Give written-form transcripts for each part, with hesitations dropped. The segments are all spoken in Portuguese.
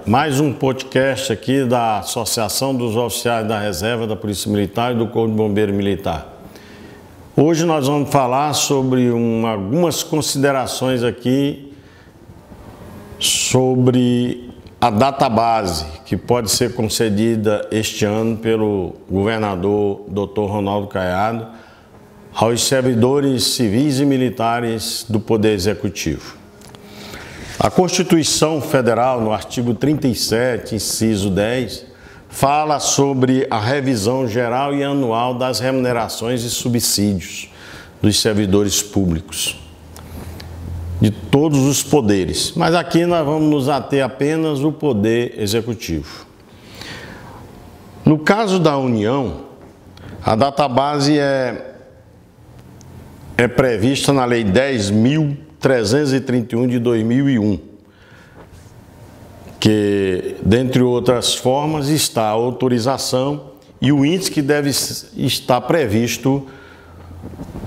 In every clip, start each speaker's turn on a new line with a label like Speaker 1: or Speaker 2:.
Speaker 1: mais um podcast aqui da Associação dos Oficiais da Reserva da Polícia Militar e do Corpo de Bombeiro Militar. Hoje nós vamos falar sobre algumas considerações aqui sobre a database que pode ser concedida este ano pelo governador Dr. Ronaldo Caiado aos servidores civis e militares do Poder Executivo. A Constituição Federal, no artigo 37, inciso 10, fala sobre a revisão geral e anual das remunerações e subsídios dos servidores públicos, de todos os poderes. Mas aqui nós vamos nos ater apenas ao Poder Executivo. No caso da União, a database é prevista na Lei 10.331 de 2001, que, dentre outras formas, está a autorização e o índice que deve estar previsto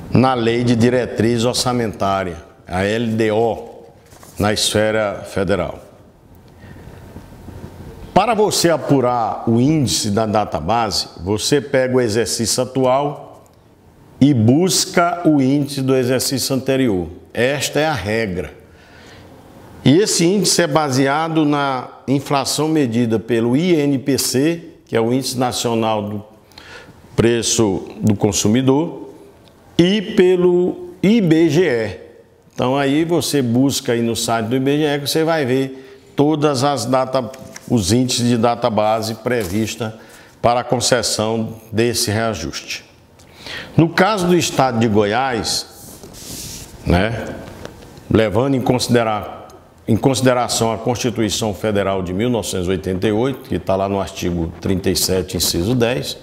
Speaker 1: na Lei de Diretriz Orçamentária, a LDO, na esfera federal. Para você apurar o índice da database, você pega o exercício atual e busca o índice do exercício anterior. Esta é a regra. E esse índice é baseado na inflação medida pelo INPC, que é o Índice Nacional do Preço do Consumidor, e pelo IBGE. Então aí você busca aí no site do IBGE que você vai ver todas os índices de database prevista para a concessão desse reajuste. No caso do estado de Goiás, levando em consideração a Constituição Federal de 1988, que está lá no artigo 37, inciso 10,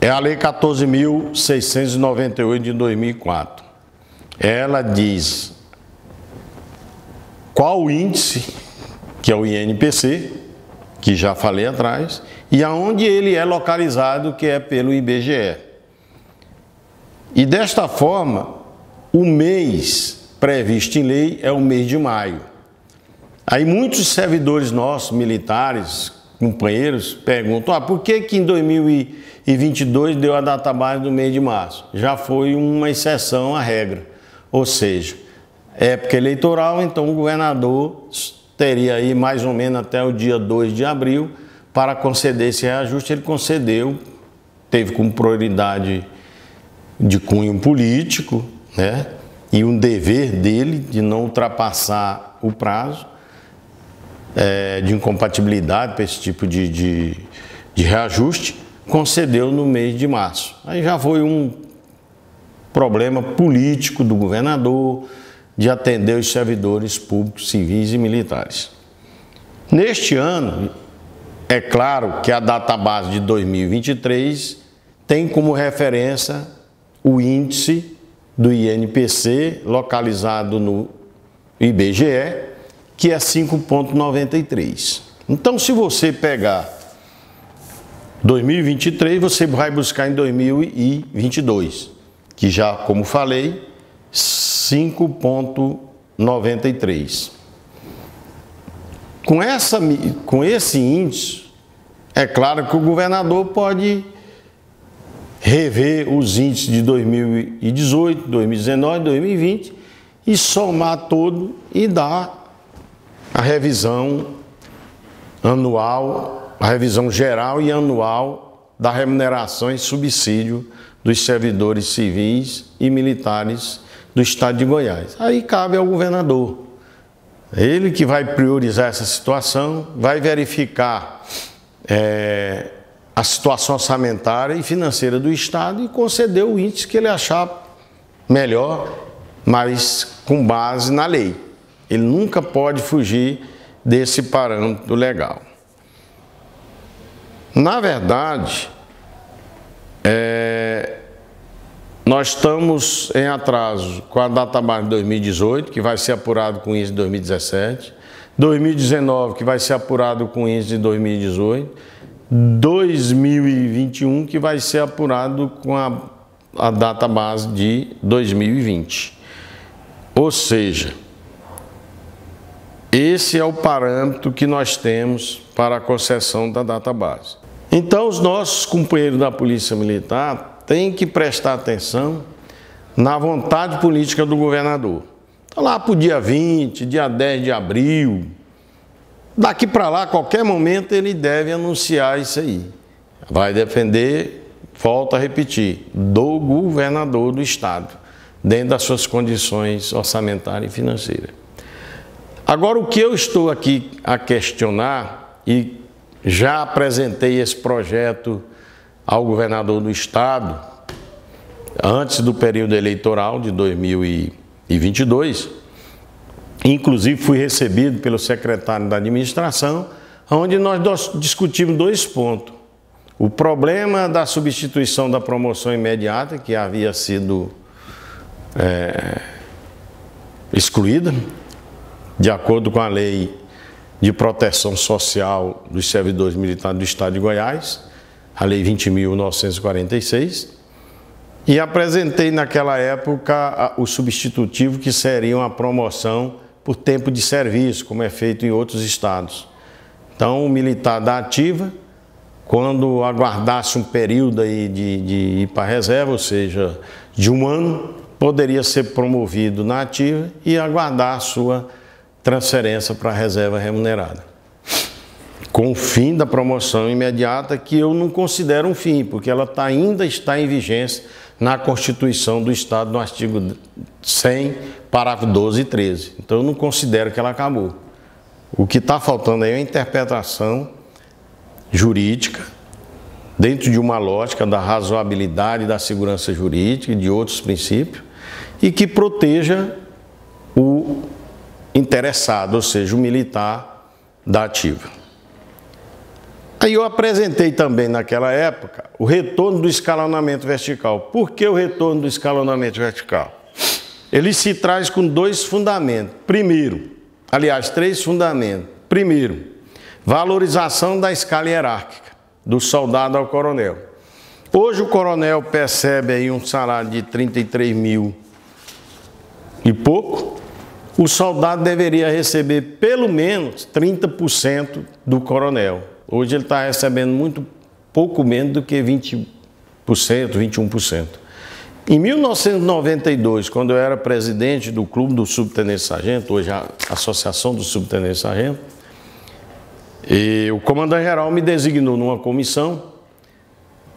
Speaker 1: é a Lei 14.698 de 2004. Ela diz qual o índice, que é o INPC, que já falei atrás, e aonde ele é localizado, que é pelo IBGE. E desta forma, o mês previsto em lei é o mês de maio. Aí muitos servidores nossos, militares, companheiros, perguntam, por que em 2022 deu a database do mês de março? Já foi uma exceção à regra. Ou seja, época eleitoral, então o governador teria aí mais ou menos até o dia 2 de abril para conceder esse reajuste. Ele concedeu, teve como prioridade de cunho político, e um dever dele de não ultrapassar o prazo de incompatibilidade para esse tipo de reajuste, concedeu no mês de março. Aí já foi um problema político do governador de atender os servidores públicos, civis e militares. Neste ano, é claro que a database de 2023 tem como referência o índice do INPC localizado no IBGE, que é 5,93. Então, se você pegar 2023, você vai buscar em 2022, que já, como falei, 5,93. Com esse índice, é claro que o governador pode rever os índices de 2018, 2019, 2020 e somar todo e dar a revisão anual, a revisão geral e anual da remuneração e subsídio dos servidores civis e militares do estado de Goiás. Aí cabe ao governador. Ele que vai priorizar essa situação, vai verificar a situação orçamentária e financeira do estado e conceder o índice que ele achar melhor, mas com base na lei. Ele nunca pode fugir desse parâmetro legal. Na verdade, nós estamos em atraso com a database de 2018, que vai ser apurado com o índice de 2017, 2019, que vai ser apurado com o índice de 2018, 2021, que vai ser apurado com a database de 2020. Ou seja, Esse é o parâmetro que nós temos para a concessão da database. Então, os nossos companheiros da Polícia Militar têm que prestar atenção na vontade política do governador. Então, lá para o dia 20, dia 10 de abril, daqui para lá, a qualquer momento, ele deve anunciar isso aí. Vai depender, volto a repetir, do governador do estado, dentro das suas condições orçamentárias e financeiras. Agora, o que eu estou aqui a questionar, e já apresentei esse projeto ao governador do estado, antes do período eleitoral de 2022, inclusive fui recebido pelo secretário da administração, onde nós discutimos 2 pontos. O problema da substituição da promoção imediata, que havia sido excluída, de acordo com a Lei de Proteção Social dos Servidores Militares do Estado de Goiás, a Lei 20.946, e apresentei naquela época o substitutivo, que seria uma promoção por tempo de serviço, como é feito em outros estados. Então, o militar da ativa, quando aguardasse um período aí de ir para a reserva, ou seja, de 1 ano, poderia ser promovido na ativa e aguardar a sua transferência para a reserva remunerada. Com o fim da promoção imediata, que eu não considero um fim, porque ela ainda está em vigência na Constituição do Estado, no artigo 100, parágrafo 12 e 13. Então, eu não considero que ela acabou. O que está faltando aí é a interpretação jurídica, dentro de uma lógica da razoabilidade, da segurança jurídica e de outros princípios, e que proteja o interessado, ou seja, o militar da ativa. Aí eu apresentei também naquela época o retorno do escalonamento vertical. Por que o retorno do escalonamento vertical? Ele se traz com 2 fundamentos. Primeiro, aliás, 3 fundamentos. Primeiro, valorização da escala hierárquica, do soldado ao coronel. Hoje o coronel percebe aí um salário de 33 mil e pouco. O soldado deveria receber pelo menos 30% do coronel. Hoje ele está recebendo muito pouco menos do que 20%, 21%. Em 1992, quando eu era presidente do Clube do Subtenente-Sargento, hoje a Associação do Subtenente-Sargento, o comandante-geral me designou numa comissão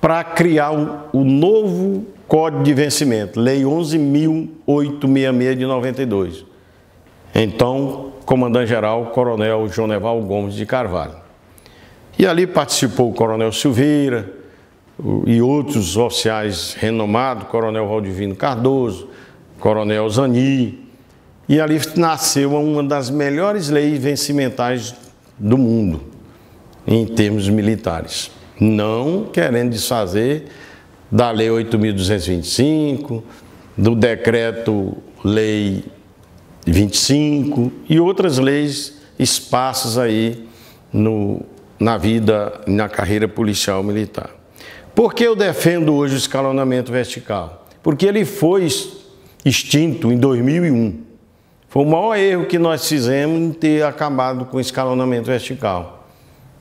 Speaker 1: para criar o novo Código de Vencimento, Lei 11.866 de 92. Então, comandante-geral, coronel Joneval Gomes de Carvalho. E ali participou o coronel Silveira e outros oficiais renomados, coronel Valdivino Cardoso, coronel Zani. E ali nasceu uma das melhores leis vencimentais do mundo, em termos militares. Não querendo desfazer da Lei 8.225, do Decreto-Lei 25 e outras leis esparsas aí na vida, na carreira policial militar. Por que eu defendo hoje o escalonamento vertical? Porque ele foi extinto em 2001. Foi o maior erro que nós fizemos em ter acabado com o escalonamento vertical.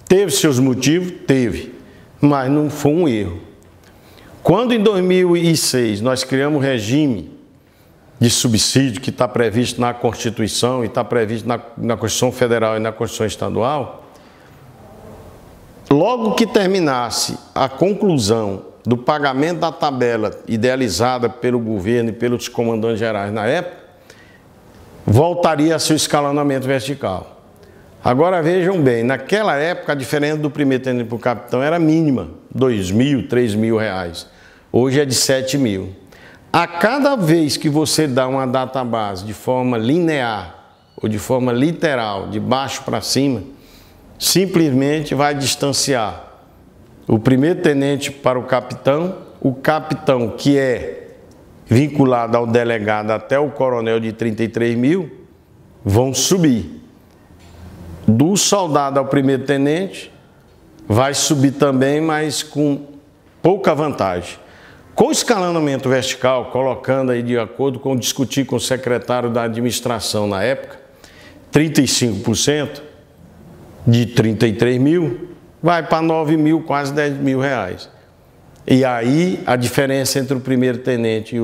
Speaker 1: Teve seus motivos? Teve, mas não foi um erro. Quando em 2006 nós criamos o regime de subsídio que está previsto na Constituição e está previsto na Constituição Federal e na Constituição Estadual, logo que terminasse a conclusão do pagamento da tabela idealizada pelo governo e pelos comandantes gerais na época, voltaria a ser o escalonamento vertical. Agora vejam bem, naquela época a diferença do primeiro tenente para o capitão era mínima, 2.000, 3.000 reais. Hoje é de 7.000. A cada vez que você dá uma database de forma linear ou de forma literal, de baixo para cima, simplesmente vai distanciar o primeiro tenente para o capitão que é vinculado ao delegado até o coronel de 33 mil, vão subir. Do soldado ao primeiro tenente, vai subir também, mas com pouca vantagem. Com o escalonamento vertical, colocando aí de acordo com discutir com o secretário da administração na época, 35% de 33 mil vai para 9 mil, quase 10 mil reais. E aí a diferença entre o primeiro tenente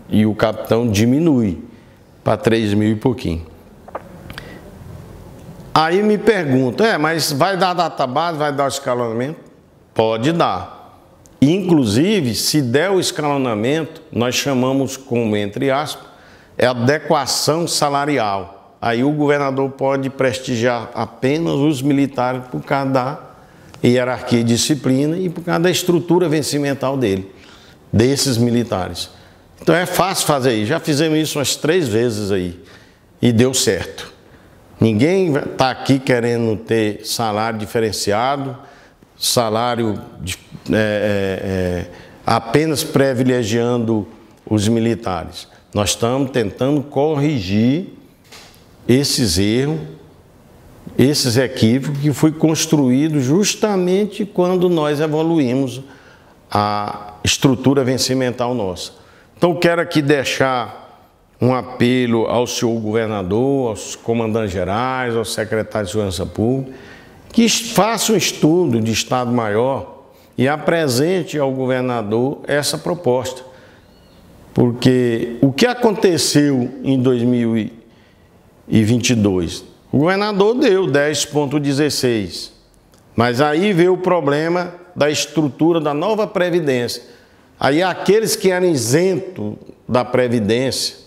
Speaker 1: e o capitão diminui para 3 mil e pouquinho. Aí me pergunta, mas vai dar database, vai dar o escalonamento? Pode dar. Inclusive, se der o escalonamento, nós chamamos como, entre aspas, adequação salarial. Aí o governador pode prestigiar apenas os militares por causa da hierarquia e disciplina e por causa da estrutura vencimental desses militares. Então é fácil fazer isso. Já fizemos isso umas 3 vezes aí e deu certo. Ninguém está aqui querendo ter salário diferenciado, salário apenas privilegiando os militares. Nós estamos tentando corrigir esses erros, esses equívocos que foi construído justamente quando nós evoluímos a estrutura vencimental nossa. Então quero aqui deixar um apelo ao senhor governador, aos comandantes gerais, aos secretários de segurança pública, que faça um estudo de Estado-Maior e apresente ao governador essa proposta. Porque o que aconteceu em 2022? O governador deu 10,16, mas aí veio o problema da estrutura da nova Previdência. Aí aqueles que eram isentos da Previdência,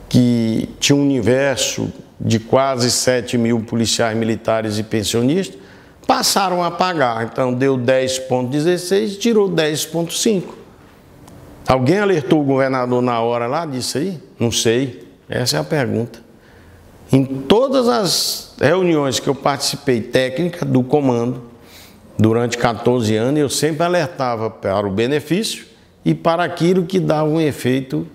Speaker 1: que tinha um universo de quase 7 mil policiais militares e pensionistas, passaram a pagar. Então deu 10,16 e tirou 10,5. Alguém alertou o governador na hora lá disso aí? Não sei. Essa é a pergunta. Em todas as reuniões que eu participei técnica do comando, durante 14 anos, eu sempre alertava para o benefício e para aquilo que dava um efeito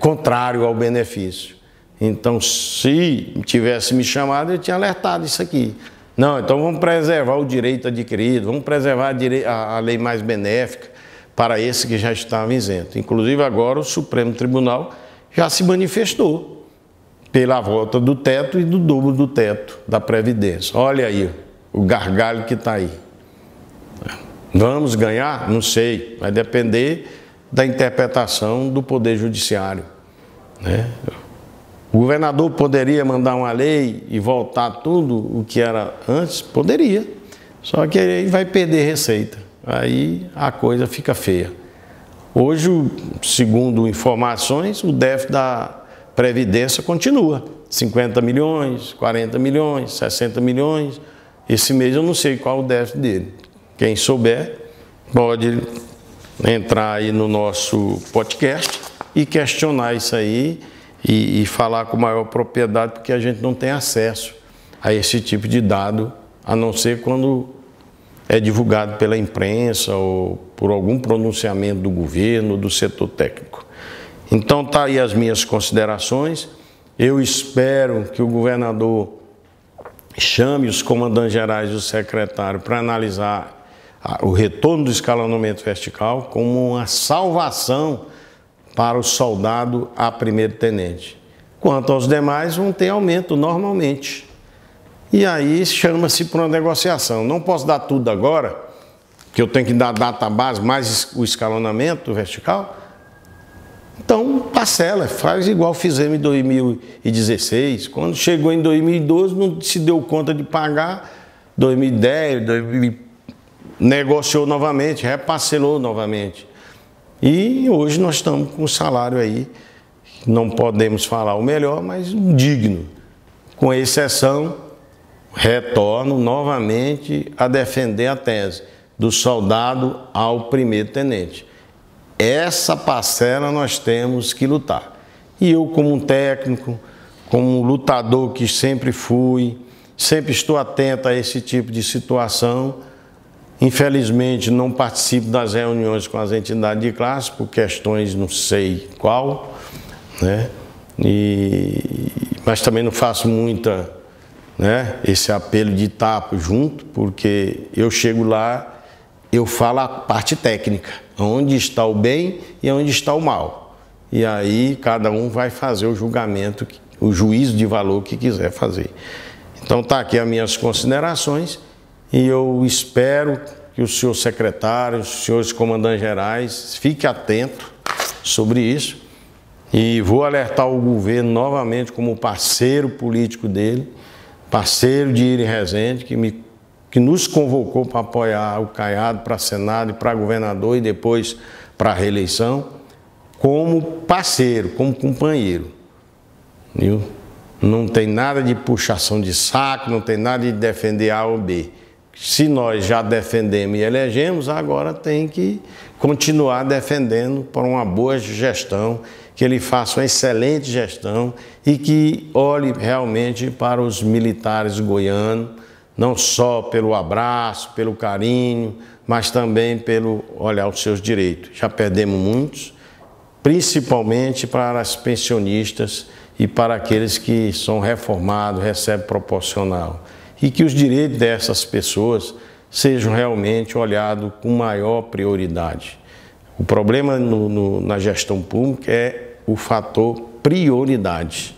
Speaker 1: contrário ao benefício. Então, se tivesse me chamado, eu tinha alertado isso aqui. Não, então vamos preservar o direito adquirido, vamos preservar a lei mais benéfica para esse que já estava isento. Inclusive agora o Supremo Tribunal já se manifestou pela volta do teto e do dobro do teto da Previdência. Olha aí o gargalho que está aí. Vamos ganhar? Não sei, vai depender da interpretação do Poder Judiciário, né? O governador poderia mandar uma lei e voltar tudo o que era antes? Poderia, só que aí vai perder receita, aí a coisa fica feia. Hoje, segundo informações, o déficit da Previdência continua, 50 milhões, 40 milhões, 60 milhões, esse mês eu não sei qual o déficit dele. Quem souber pode entrar aí no nosso podcast e questionar isso aí e falar com maior propriedade, porque a gente não tem acesso a esse tipo de dado, a não ser quando é divulgado pela imprensa ou por algum pronunciamento do governo, do setor técnico. Então tá aí as minhas considerações. Eu espero que o governador chame os comandantes gerais e o secretário para analisar o retorno do escalonamento vertical como uma salvação para o soldado a primeiro-tenente. Quanto aos demais, vão ter aumento normalmente. E aí chama-se para uma negociação. Não posso dar tudo agora, que eu tenho que dar database mais o escalonamento vertical. Então, parcela, faz igual fizemos em 2016. Quando chegou em 2012, não se deu conta de pagar. 2010, 2010, negociou novamente, reparcelou novamente. E hoje nós estamos com um salário aí, não podemos falar o melhor, mas digno. Com exceção, retorno novamente a defender a tese do soldado ao primeiro-tenente. Essa parcela nós temos que lutar. E eu, como um técnico, como um lutador que sempre fui, sempre estou atento a esse tipo de situação. Infelizmente, não participo das reuniões com as entidades de classe, por questões não sei qual, né? Mas também não faço muita, né, esse apelo de estar junto, porque eu chego lá, eu falo a parte técnica, onde está o bem e onde está o mal. E aí cada um vai fazer o julgamento o juízo de valor que quiser fazer. Então está aqui as minhas considerações e eu espero que o senhor secretário, os senhores comandantes gerais fiquem atentos sobre isso e vou alertar o governo novamente como parceiro político dele, parceiro de Iris Rezende, que nos convocou para apoiar o Caiado para Senado e para governador e depois para a reeleição, como parceiro, como companheiro. Viu? Não tem nada de puxação de saco, não tem nada de defender A ou B. Se nós já defendemos e elegemos, agora tem que continuar defendendo por uma boa gestão, que ele faça uma excelente gestão e que olhe realmente para os militares goianos, não só pelo abraço, pelo carinho, mas também pelo olhar os seus direitos. Já perdemos muitos, principalmente para as pensionistas e para aqueles que são reformados, recebem proporcional. E que os direitos dessas pessoas sejam realmente olhados com maior prioridade. O problema na gestão pública é o fator prioridade.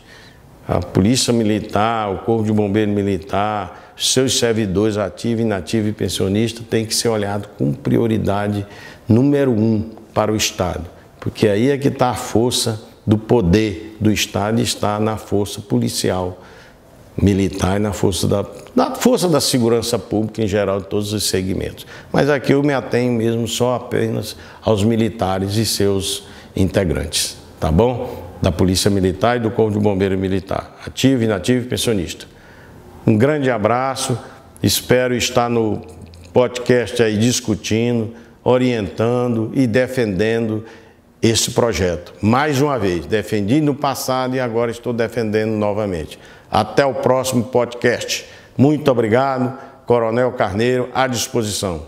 Speaker 1: A Polícia Militar, o Corpo de Bombeiro Militar, seus servidores ativos, inativos e pensionistas têm que ser olhados com prioridade número 1 para o Estado. Porque aí é que está a força do poder do Estado, está na força policial, militar e na força da segurança pública em geral, de todos os segmentos. Mas aqui eu me atenho mesmo só apenas aos militares e seus integrantes, tá bom? Da Polícia Militar e do Corpo de Bombeiro Militar, ativo, inativo e pensionista. Um grande abraço, espero estar no podcast aí discutindo, orientando e defendendo esse projeto. Mais uma vez, defendi no passado e agora estou defendendo novamente. Até o próximo podcast. Muito obrigado, Coronel Carneiro, à disposição.